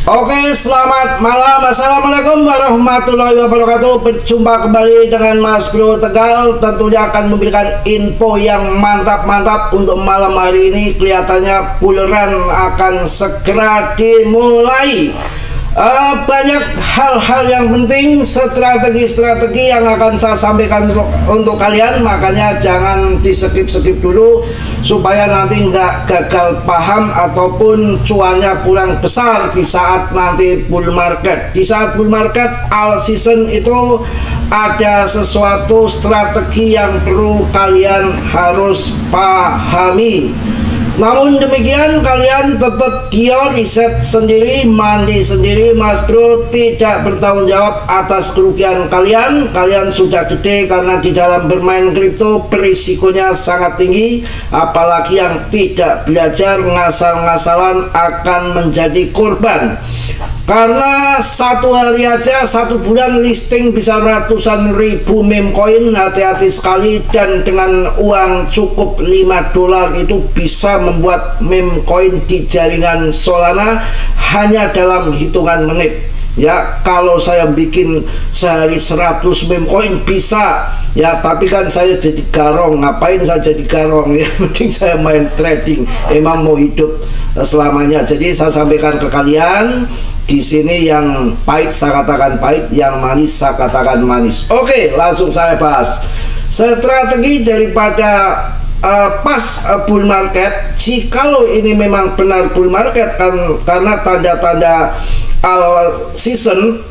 Oke, selamat malam. Assalamualaikum warahmatullahi wabarakatuh. Berjumpa kembali dengan Mas Bro Tegal. Tentunya akan memberikan info yang mantap-mantap untuk malam hari ini. Kelihatannya buleran akan segera dimulai. Banyak hal-hal yang penting, strategi-strategi yang akan saya sampaikan untuk kalian. Makanya jangan di skip dulu supaya nanti nggak gagal paham ataupun cuannya kurang besar di saat nanti bull market. Di saat bull market all season itu ada sesuatu strategi yang perlu kalian harus pahami. Namun demikian, kalian tetap dia riset sendiri, mandi sendiri. Mas Bro tidak bertanggung jawab atas kerugian kalian. Kalian sudah gede karena di dalam bermain kripto berisikonya sangat tinggi. Apalagi yang tidak belajar, ngasal-ngasalan akan menjadi korban. Karena satu hari aja, satu bulan listing bisa ratusan ribu meme coin. Hati-hati sekali, dan dengan uang cukup $5 itu bisa membuat meme coin di jaringan Solana hanya dalam hitungan menit. Ya, kalau saya bikin sehari 100 meme coin bisa ya, tapi kan saya jadi garong. Ngapain saya jadi garong ya? Penting saya main trading, emang mau hidup selamanya. Jadi saya sampaikan ke kalian di sini, yang pahit saya katakan pahit, yang manis saya katakan manis. Oke, langsung saya bahas strategi daripada pas bull market. Jikalau ini memang benar bull market, kan karena tanda-tanda all season,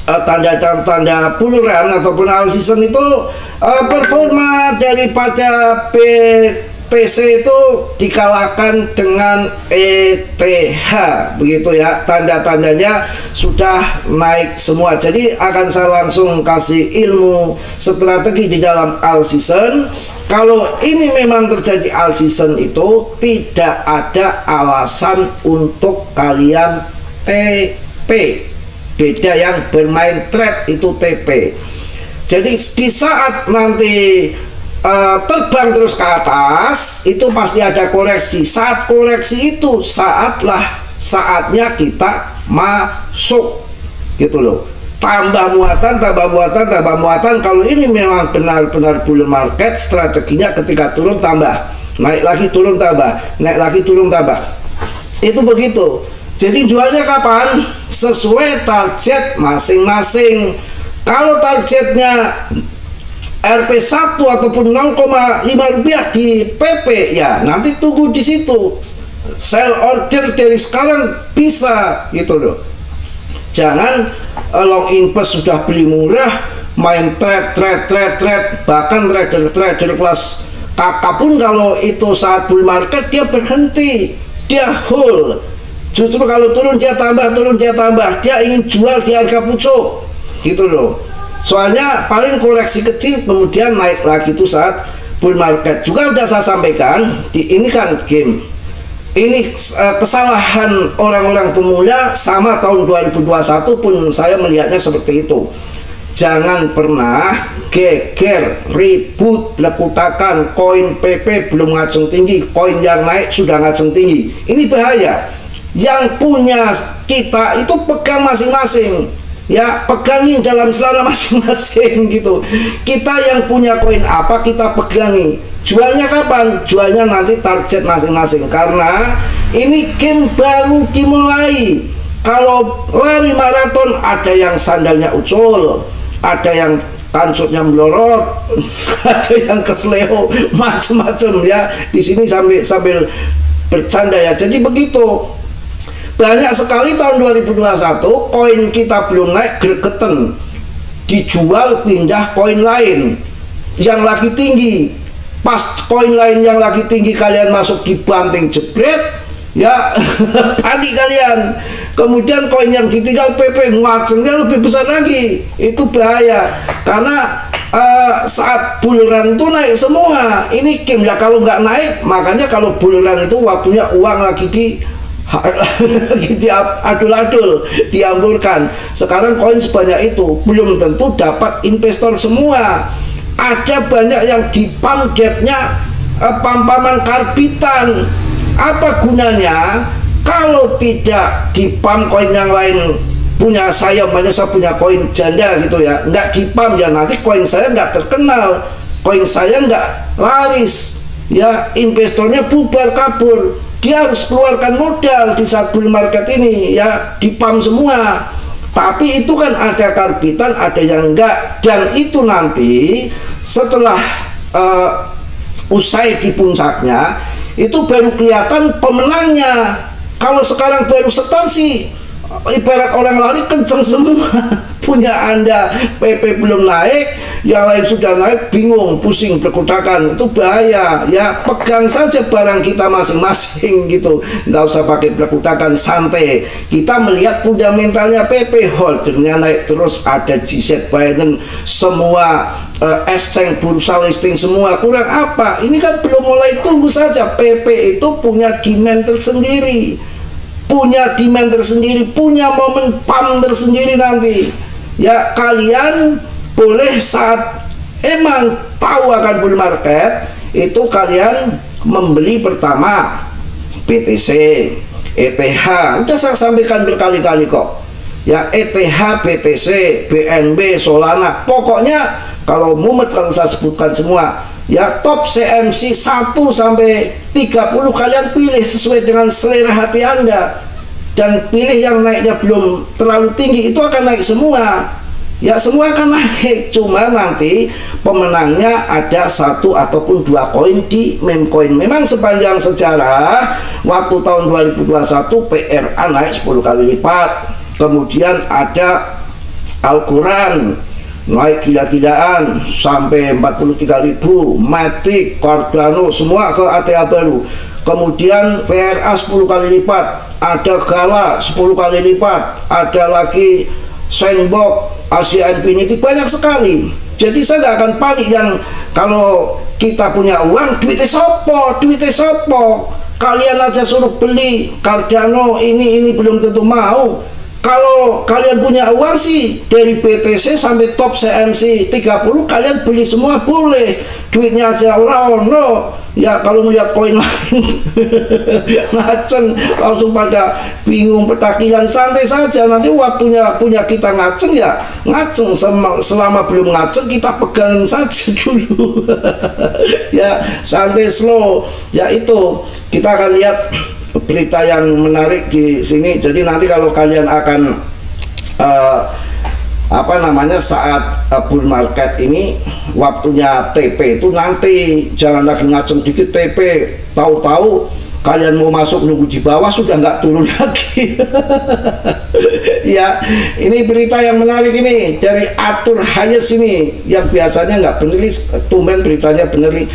tanda-tanda bulan ataupun all season itu performa daripada BTC itu dikalahkan dengan ETH, begitu ya. Tanda-tandanya sudah naik semua. Jadi akan saya langsung kasih ilmu strategi di dalam all season. Kalau ini memang terjadi all season, itu tidak ada alasan untuk kalian TP. Beda yang bermain trade itu TP. Jadi di saat nanti terbang terus ke atas, itu pasti ada koreksi. Saat koreksi itu saatnya kita masuk, gitu loh. Tambah muatan. Kalau ini memang benar-benar bull market, strateginya ketika turun tambah, naik lagi turun tambah, naik lagi turun tambah. Itu begitu. Jadi jualnya kapan? Sesuai target masing-masing. Kalau targetnya Rp1 ataupun 0,5 rupiah di PP, ya nanti tunggu di situ. Sell order dari sekarang bisa, gitu loh. Jangan long invest sudah beli murah, main trade, bahkan trader kelas kakak pun kalau itu saat bull market dia berhenti, dia hold. Justru kalau turun dia tambah, dia ingin jual di harga pucuk, gitu loh. Soalnya paling koreksi kecil kemudian naik lagi itu saat bull market. Juga sudah saya sampaikan, ini kan game. Ini kesalahan orang-orang pemula. Sama tahun 2021 pun saya melihatnya seperti itu. Jangan pernah geger, ribut, lekutakan. Koin PP belum ngaceng tinggi, koin yang naik sudah ngaceng tinggi. Ini bahaya. Yang punya kita itu pegang masing-masing, ya, pegangin dalam celana masing-masing, gitu. Kita yang punya koin apa kita pegangi. Jualnya kapan? Jualnya nanti target masing-masing. Karena ini game baru dimulai. Kalau lari maraton ada yang sandalnya ucul, ada yang kancutnya melorot, ada yang kesleo, macam-macam ya. Di sini sambil bercanda ya. Jadi begitu. Banyak sekali tahun 2021 koin kita belum naik, gregetan, dijual, pindah koin lain yang lagi tinggi. Pas koin lain yang lagi tinggi kalian masuk, dibanting jebret, ya panik kalian. Kemudian koin yang ditinggal PP ngacengnya lebih besar lagi. Itu bahaya, karena saat bulan itu naik semua. Ini game ya, kalau nggak naik, makanya kalau bulan itu waktunya uang lagi diadul-adul, diamburkan. Sekarang koin sebanyak itu belum tentu dapat investor semua. Ada banyak yang di pump gapnya pampaman karbitan. Apa gunanya Kalau tidak di pump koin yang lain punya saya, makanya saya punya koin janda gitu ya, nggak di pump ya nanti koin saya nggak terkenal, koin saya nggak laris ya, investornya bubar kabur, dia harus keluarkan modal di saat bull market ini ya, di pump semua. Tapi itu kan ada karbitan, ada yang enggak, dan itu nanti setelah usai di puncaknya itu baru kelihatan pemenangnya. Kalau sekarang baru setan sih ibarat orang lari kenceng semua. Punya Anda PP belum naik, yang lain sudah naik, bingung, pusing, berkutakan, itu bahaya ya. Pegang saja barang kita masing-masing gitu, nggak usah pakai berkutakan, santai. Kita melihat fundamentalnya PP, holdernya naik terus, ada GZ Biden, semua exchange bursa listing semua, kurang apa? Ini kan belum mulai, tunggu saja. PP itu punya demand tersendiri, punya demand tersendiri, punya momen pump tersendiri nanti ya. Kalian boleh saat emang tahu akan bull market itu kalian membeli pertama BTC, ETH, udah saya sampaikan berkali-kali kok ya, ETH, BTC, BNB, Solana, pokoknya kalau mumet kalau saya sebutkan semua ya, top CMC 1 sampai 30 kalian pilih sesuai dengan selera hati Anda, dan pilih yang naiknya belum terlalu tinggi, itu akan naik semua ya, semua akan naik. Cuma nanti pemenangnya ada satu ataupun dua koin di meme coin. Memang sepanjang sejarah waktu tahun 2021 PRA naik 10 kali lipat, kemudian ada Al-Quran naik gila-gilaan sampai 43.000, Matic, Cardano semua ke ATA baru. Kemudian VRA 10 kali lipat, ada Gala 10 kali lipat, ada lagi Sandbox, Asia Infinity, banyak sekali. Jadi saya nggak akan panik yang kalau kita punya uang, duitnya sopo, kalian aja suruh beli Cardano ini belum tentu mau. Kalau kalian punya uang sih dari BTC sampai top CMC 30 kalian beli semua boleh, duitnya aja no ya. Kalau melihat koin lain ngaceng langsung pada bingung, petakilan, santai saja, nanti waktunya punya kita ngaceng ya ngaceng, selama belum ngaceng kita pegangin saja dulu ya, santai slow ya. Itu kita akan lihat berita yang menarik di sini. Jadi nanti kalau kalian akan saat bull market ini waktunya TP itu nanti jangan lagi ngaceng dikit TP, tahu-tahu kalian mau masuk nunggu di bawah sudah nggak turun lagi ya. Ini berita yang menarik ini dari Arthur Hayes ini, yang biasanya nggak bener, tumben beritanya bener nih.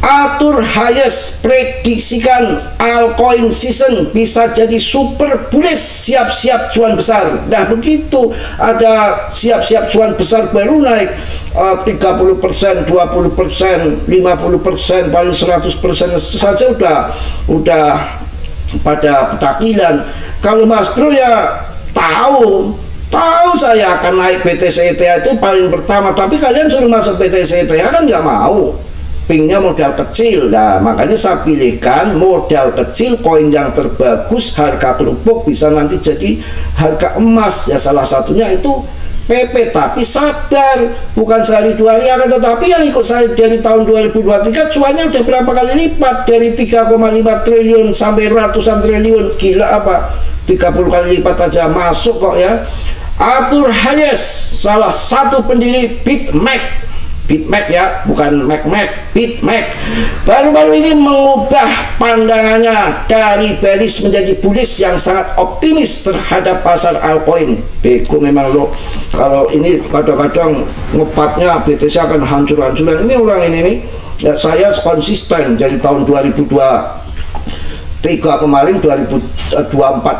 Arthur Hayes prediksikan altcoin season bisa jadi super bullish, siap-siap cuan besar. Nah begitu ada siap-siap cuan besar baru naik 30%, 20%, 50%, paling 100% saja udah pada petakilan. Kalau Mas Bro ya tahu saya akan naik BTC ETH itu paling pertama, tapi kalian suruh masuk BTC ETH kan nggak mau, pingnya modal kecil. Nah makanya saya pilihkan modal kecil, koin yang terbagus, harga kerupuk bisa nanti jadi harga emas ya, salah satunya itu PP. Tapi sabar, bukan sehari dua hari akan, tetapi yang ikut saya dari tahun 2023 cuannya udah berapa kali lipat, dari 3,5 triliun sampai ratusan triliun, gila apa, 30 kali lipat aja masuk kok ya. Arthur Hayes, salah satu pendiri BitMEX ya, bukan Mac, BitMEX, baru-baru ini mengubah pandangannya dari bearish menjadi bullish yang sangat optimis terhadap pasar altcoin. Bego memang lo, kalau ini kadang-kadang ngepatnya BTC akan hancur-hancuran. Ini orang ini nih ya, saya konsisten dari tahun 2023 kemarin, 2024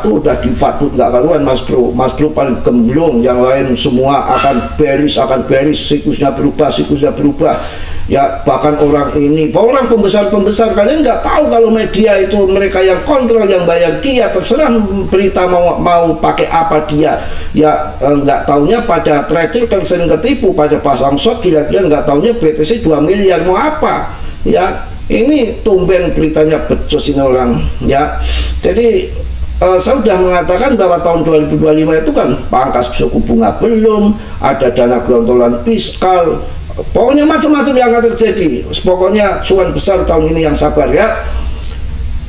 tuh udah dipatut nggak karuan Mas Bro paling gemblong, yang lain semua akan bearish, siklusnya berubah ya. Bahkan orang pembesar kalian nggak tahu kalau media itu mereka yang kontrol, yang bayar dia, terserah berita mau pakai apa dia ya. Nggak taunya pada trader kan sering ketipu, pada pasang short gila-gila, nggak taunya BTC 2 miliar mau apa ya. Ini tumben beritanya becus ini orang ya. Jadi saya sudah mengatakan bahwa tahun 2025 itu kan pangkas suku bunga belum, ada dana gelontoran fiskal, pokoknya macam-macam yang akan terjadi. Pokoknya cuan besar tahun ini, yang sabar ya.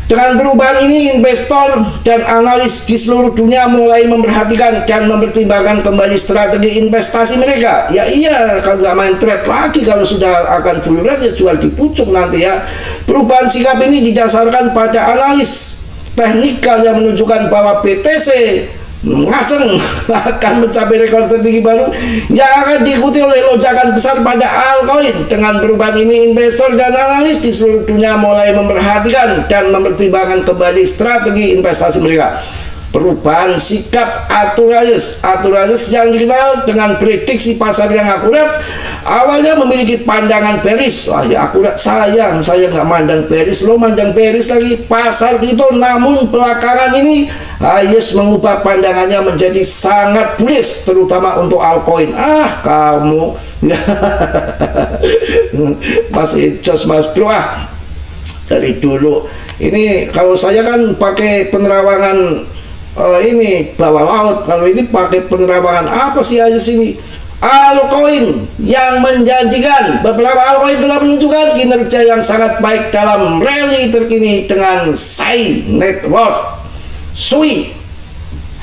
Dengan perubahan ini, investor dan analis di seluruh dunia mulai memperhatikan dan mempertimbangkan kembali strategi investasi mereka. Ya iya, kalau nggak main trade lagi, kalau sudah akan buluran ya jual di pucuk nanti ya. Perubahan sikap ini didasarkan pada analis teknikal yang menunjukkan bahwa BTC ngaceng akan mencapai rekor tertinggi baru yang akan diikuti oleh lonjakan besar pada altcoin. Dengan perubahan ini, investor dan analis di seluruh dunia mulai memperhatikan dan mempertimbangkan kembali strategi investasi mereka. Perubahan sikap Arthur Rogers yang dikenal dengan prediksi pasar yang akurat, awalnya memiliki pandangan bearish. Wah ya akurat, saya nggak mandang bearish, lo mandang bearish lagi pasar itu. Namun belakangan ini Hayes mengubah pandangannya menjadi sangat bullish, terutama untuk altcoin. Kamu masih jos mas bro, dari dulu ini kalau saya kan pakai penerawangan ini bawah laut, kalau ini pakai penerawangan apa sih aja sini altcoin yang menjanjikan. Beberapa altcoin telah menunjukkan kinerja yang sangat baik dalam rally terkini dengan SAI Network, SUI,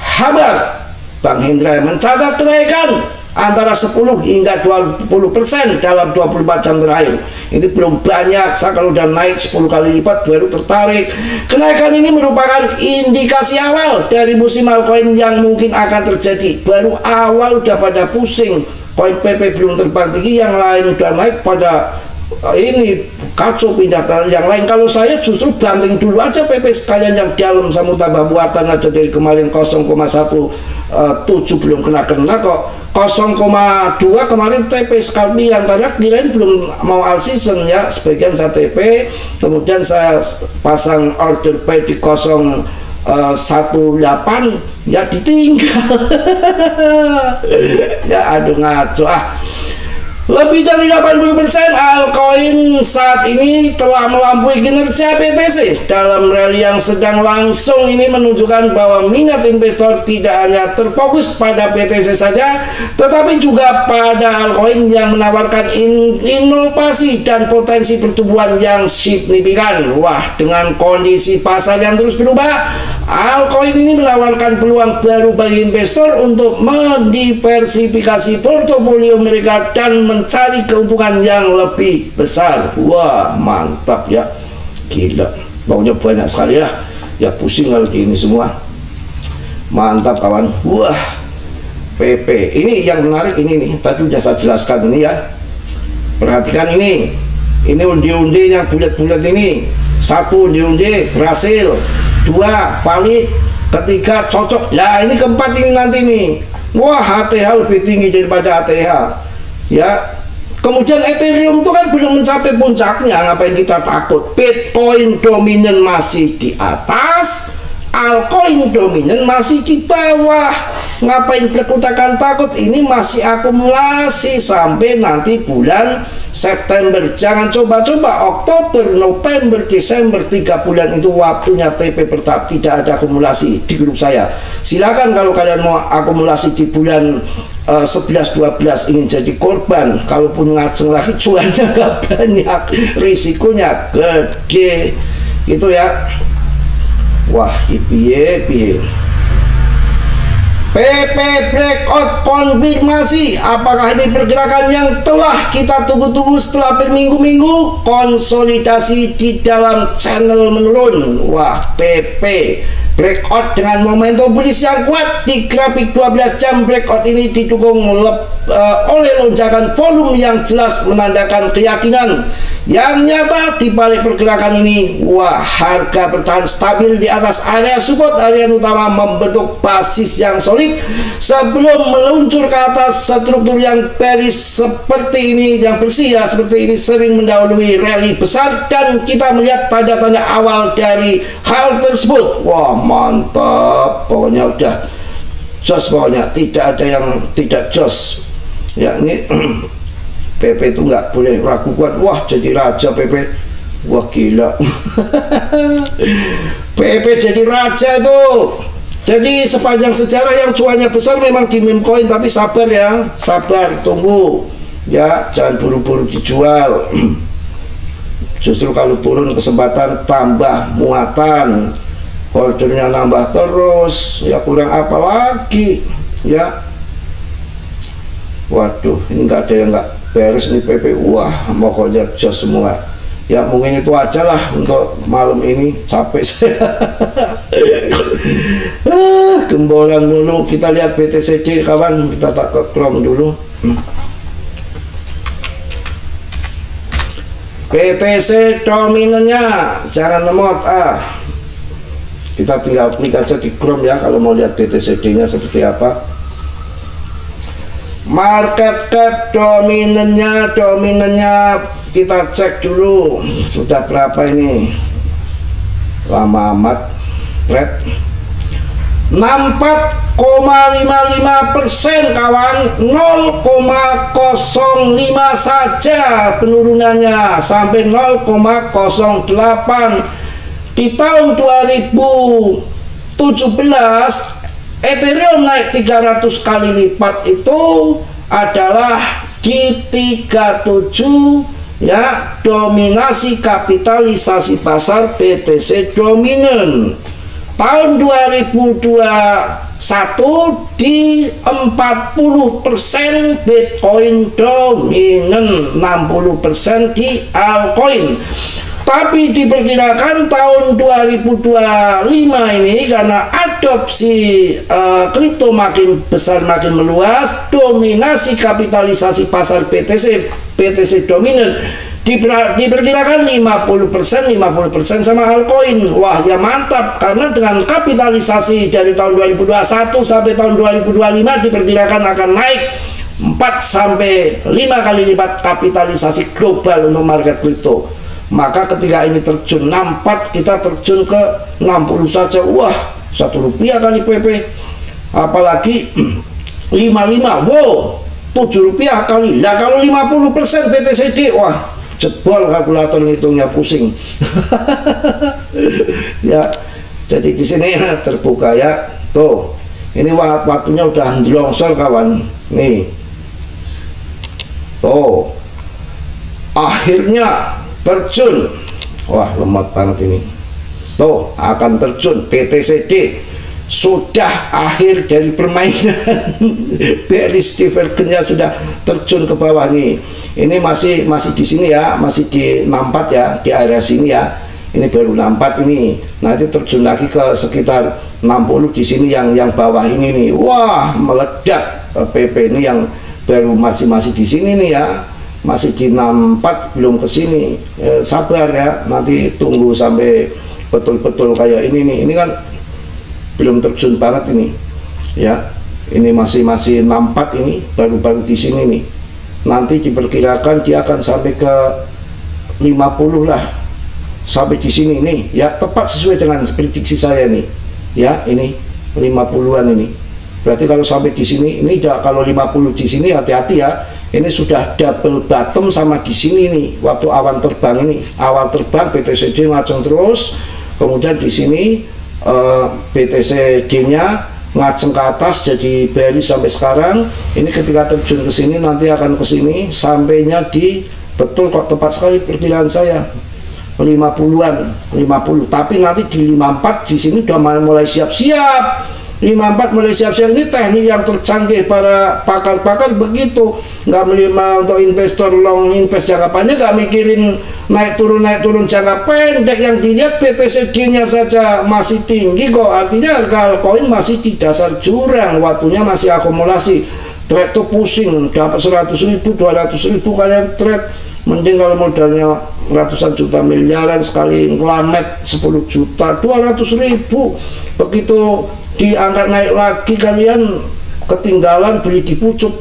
Habar, Bank Hendra mencatat kenaikan antara 10 hingga 20% dalam 24 jam terakhir. Ini belum banyak, saya kalau udah naik 10 kali lipat baru tertarik. Kenaikan ini merupakan indikasi awal dari musim altcoin yang mungkin akan terjadi. Baru awal udah pada pusing, koin PP belum terbang tinggi, yang lain udah naik pada ini kacau pindah ke yang lain. Kalau saya justru banting dulu aja PP sekalian yang dalam, sama tambah buatan aja dari kemarin 0,17 belum kena kok, 0,2 kemarin TP sekalian, karena kirain belum mau all season ya. Sebagian saya TP, kemudian saya pasang order buy di 0,18 ya ditinggal. Ya aduh ngaco Lebih dari 80% altcoin saat ini telah melampaui kinerja BTC dalam rally yang sedang langsung. Ini menunjukkan bahwa minat investor tidak hanya terfokus pada BTC saja, tetapi juga pada altcoin yang menawarkan inovasi dan potensi pertumbuhan yang signifikan. Wah, dengan kondisi pasar yang terus berubah, altcoin ini menawarkan peluang baru bagi investor untuk mendiversifikasi portofolio mereka dan mencari keuntungan yang lebih besar. Wah, mantap ya, gila, baunya banyak sekali ya. Ya pusing kalau di ini semua. Mantap kawan. Wah, PP ini yang menarik ini nih, tadi udah saya jelaskan ini ya. Perhatikan ini undi-undi yang bulat-bulat ini. 1 undi-undi berhasil, 2 valid, ketiga cocok. Nah ini keempat ini nanti nih. Wah, HTH lebih tinggi daripada ATH ya. Kemudian Ethereum itu kan belum mencapai puncaknya, ngapain kita takut? Bitcoin dominan masih di atas, altcoin dominan masih di bawah. Ngapain berkutakan takut? Ini masih akumulasi sampai nanti bulan September. Jangan coba-coba Oktober, November, Desember, 3 bulan itu waktunya TP bertahap, tidak ada akumulasi di grup saya. Silakan kalau kalian mau akumulasi di bulan 11-12 ingin jadi korban. Kalaupun ngaceng lagi cuannya gak banyak, risikonya gede gitu ya. Wah, piye PP breakout konfirmasi. Apakah ini pergerakan yang telah kita tunggu-tunggu setelah berminggu-minggu konsolidasi di dalam channel menurun? Wah, PP breakout dengan momentum bullish yang kuat di grafik 12 jam. Breakout ini didukung oleh lonjakan volume yang jelas menandakan keyakinan yang nyata di balik pergerakan ini. Wah, harga bertahan stabil di atas area support harian utama, membentuk basis yang solid sebelum meluncur ke atas. Struktur yang bearish seperti ini, yang bersih ya seperti ini, sering mendahului rally besar, dan kita melihat tanda-tanda awal dari hal tersebut. Wah, mantap, pokoknya udah jos, pokoknya tidak ada yang tidak jos ya. Ini PP itu nggak boleh ragukan. Wah, jadi raja PP. Wah gila. PP jadi raja tuh. Jadi sepanjang sejarah yang cuannya besar memang di meme coin, tapi sabar ya, sabar, tunggu ya, jangan buru-buru dijual. Justru kalau turun kesempatan tambah muatan, ordernya nambah terus, ya kurang apa lagi ya. Waduh, ini nggak ada yang nggak beres nih PP. Wah, pokoknya jos semua. Ya mungkin itu aja lah untuk malam ini, capek saya. Gembolan dulu, kita lihat BTCD kawan, kita tak ke Chrome dulu. BTC dominannya jangan lemot kita tinggal klik aja di Chrome ya kalau mau lihat BTCD nya seperti apa. Market cap dominannya kita cek dulu sudah berapa ini, lama amat. Red 64,55% kawan, 0,05 saja penurunannya sampai 0,08. Di tahun 2017 Ethereum naik 300 kali lipat itu adalah di 37 ya, dominasi kapitalisasi pasar BTC dominan. Tahun 2021 di 40% Bitcoin dominan, 60% di altcoin. Tapi diperkirakan tahun 2025 ini karena adopsi kripto makin besar, makin meluas, dominasi kapitalisasi pasar BTC dominan diperkirakan 50% sama altcoin. Wah ya mantap, karena dengan kapitalisasi dari tahun 2021 sampai tahun 2025 diperkirakan akan naik 4 sampai 5 kali lipat kapitalisasi global untuk market kripto. Maka ketika ini terjun 64, kita terjun ke 60 saja. Wah, Rp1 kali PP. Apalagi 55, wow, Rp7 kali. Nah kalau 50% BTCD, wah, jebol kalkulator ngitungnya pusing. Ya, jadi di sini terbuka ya. Tuh, ini waktunya udah longsor kawan. Nih, tuh, akhirnya terjun. Wah lemot banget ini. Tuh akan terjun BTCD, sudah akhir dari permainan. Bearish divergence sudah terjun ke bawah nih. Ini masih di sini ya, masih di 64 ya, di area sini ya. Ini baru 64 ini. Nanti terjun lagi ke sekitar 60 di sini yang bawah ini nih. Wah meledak. PP ini yang baru masih di sini nih ya. Masih di 64, belum ke sini. Sabar ya, nanti tunggu sampai betul-betul kayak ini nih. Ini kan belum terjun banget ini. Ya, ini masih 64 ini, baru di sini nih. Nanti diperkirakan dia akan sampai ke 50 lah. Sampai di sini nih, ya tepat sesuai dengan prediksi saya nih. Ya, ini 50-an ini. Berarti kalau sampai di sini, ini kalau 50 di sini hati-hati ya. Ini sudah double bottom sama di sini nih. Waktu awan terbang ini, awal terbang BTCD ngaceng terus. Kemudian di sini BTCD-nya ngaceng ke atas jadi bearish sampai sekarang. Ini ketika terjun ke sini nanti akan ke sini sampainya di, betul kok tepat sekali perkiraan saya, 50-an, 50. Tapi nanti di 54 di sini udah mulai siap-siap. 54 mulai siap-siap. Ini teknik yang tercanggih para pakar-pakar begitu. Nggak menerima untuk investor long invest jangka panjang, nggak mikirin naik turun jangka pendek. Yang dilihat BTCD-nya saja masih tinggi kok, artinya harga altcoin masih di dasar jurang, waktunya masih akumulasi. Trade tuh pusing, dapat 100.000, 200.000 kalian trade. Mending kalau modalnya ratusan juta miliaran, sekali ngelamet 10 juta, 200.000. Begitu diangkat naik lagi kalian ketinggalan beli di pucuk.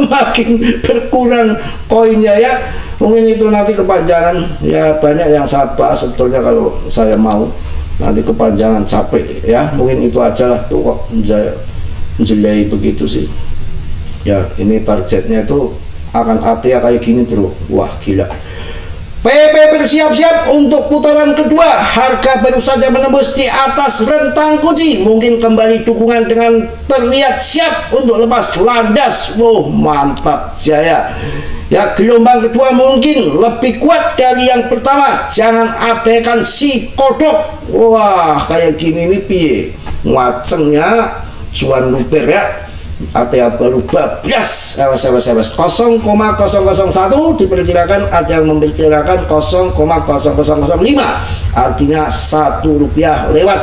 Makin berkurang koinnya ya. Mungkin itu nanti kepanjangan ya, banyak yang sabar sebetulnya kalau saya mau. Nanti kepanjangan capek ya. Mungkin itu aja lah tuh kok menjelai begitu sih. Ya ini targetnya itu akan ATA kayak gini bro. Wah gila. PP bersiap-siap untuk putaran kedua. Harga baru saja menembus di atas rentang kunci. Mungkin kembali dukungan dengan terlihat siap untuk lepas landas. Wow, mantap jaya. Ya, gelombang kedua mungkin lebih kuat dari yang pertama. Jangan abaikan si kodok. Wah, kayak gini nih piye ngacengnya Suan Luper ya. ATA baru bablas, awas 0,001 diperkirakan, ada yang memperkirakan 0,0005, artinya Rp1 lewat.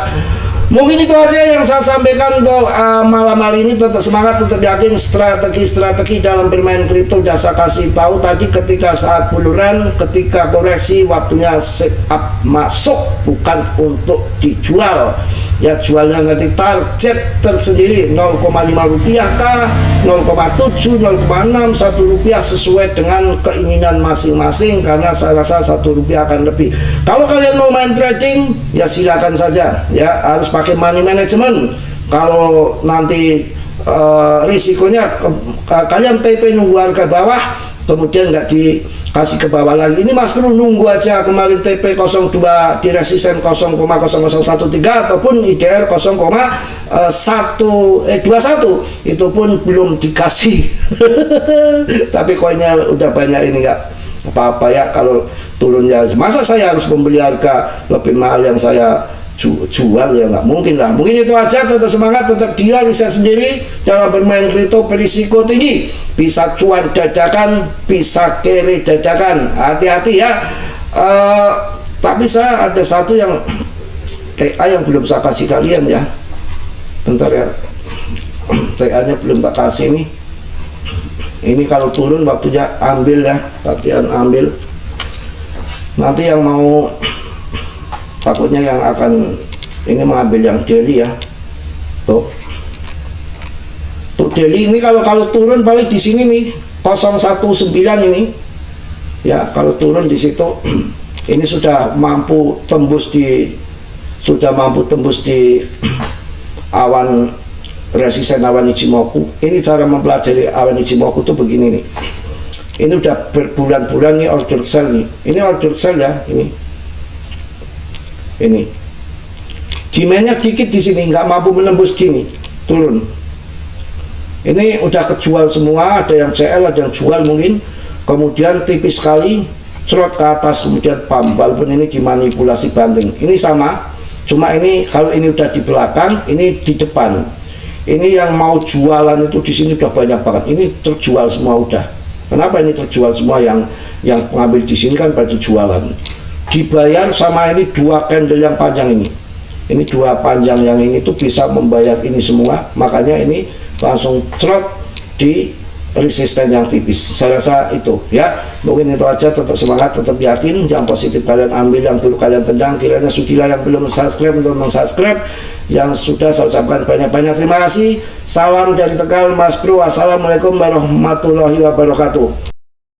Mungkin itu aja yang saya sampaikan untuk malam hari ini. Tetap semangat, tetap yakin. Strategi dalam bermain kripto udah saya kasih tahu tadi, ketika saat buluran, ketika koreksi, waktunya set up masuk, bukan untuk dijual. Ya, jualnya nanti target tersendiri, Rp0,5 kah, 0,7, 0,6, Rp1 sesuai dengan keinginan masing-masing, karena saya rasa Rp1 akan lebih. Kalau kalian mau main trading, ya silakan saja, ya harus pakai money management. Kalau nanti risikonya kalian TP nunggu harga bawah, kemudian nggak dikasih ke bawah lagi. Ini Mas Bro nunggu aja, kemarin TP 02 di resisten 0,0013 ataupun IDR 0,21 itu pun belum dikasih. Tapi koinnya udah banyak, ini nggak apa-apa ya kalau turunnya. Masa saya harus membeli harga lebih mahal yang saya jual? Ya nggak mungkin lah. Mungkin itu aja. Tetap semangat, tetap dia riset sendiri dalam bermain kripto, berisiko tinggi, bisa cuan dadakan, bisa kere dadakan. Hati-hati ya. Tapi saya ada satu yang TA yang belum saya kasih kalian ya. Bentar ya, TA nya belum tak kasih nih. Ini kalau turun waktunya ambil ya, latihan ambil. Nanti yang mau, takutnya yang akan ini mengambil yang daily ya. Tuh daily ini kalau turun paling di sini nih 019 ini ya. Kalau turun di situ ini sudah mampu tembus di awan resisten, awan Ichimoku. Ini cara mempelajari awan Ichimoku tuh begini nih. Ini udah berbulan-bulan nih order sell nih. Ini order sell ya, ini demandnya dikit di sini, nggak mampu menembus gini, turun. Ini udah kejual semua, ada yang CL, ada yang jual mungkin, kemudian tipis sekali, cerot ke atas, kemudian pump. Walaupun ini dimanipulasi banting, ini sama, cuma ini kalau ini udah di belakang, ini di depan. Ini yang mau jualan itu di sini udah banyak banget. Ini terjual semua udah. Kenapa ini terjual semua? Yang pengambil di sini kan pada jualan. Dibayar sama ini dua candle yang panjang ini. Ini dua panjang yang ini tuh bisa membayar ini semua. Makanya ini langsung cerot di resisten yang tipis. Saya rasa itu ya. Mungkin itu aja. Tetap semangat, tetap yakin. Yang positif kalian ambil, yang buruk kalian tendang. Kiranya sudilah yang belum subscribe untuk subscribe. Yang sudah saya ucapkan banyak-banyak terima kasih. Salam dari Tegal, Mas Bro. Assalamualaikum warahmatullahi wabarakatuh.